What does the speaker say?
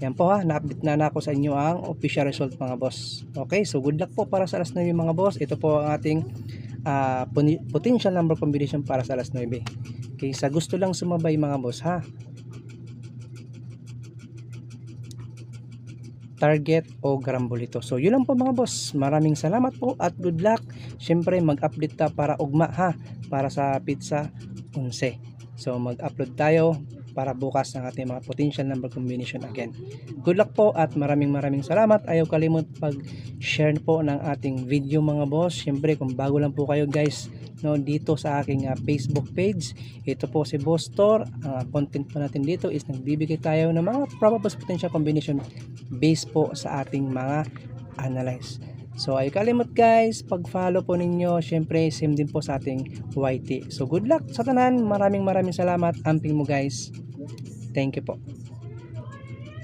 Yan po ha, na-update na ako sa inyo ang official result mga boss. Okay, so good luck po para sa alas 9 mga boss. Ito po ang ating potential number combination para sa alas 9. Okay, sa gusto lang sumabay mga boss ha, target o garambolito. So yun lang po mga boss, maraming salamat po at good luck. Syempre mag-update ta para ugma ha, para sa pizza 11. So mag-upload tayo para bukas ng ating mga potential number combination again. Good luck po at maraming salamat. Ayaw kalimot pag-share po ng ating video mga boss. Syempre kung bago lang po kayo guys, no, dito sa aking Facebook page, ito po si Boss Tor. Ang content po natin dito is nagbibigay tayo ng mga probable potential combination based po sa ating mga analyze. So ay kalimot guys, pag-follow po ninyo, syempre same din po sa ating YT. So good luck sa tanan, maraming salamat, amping mo guys. Thank you po.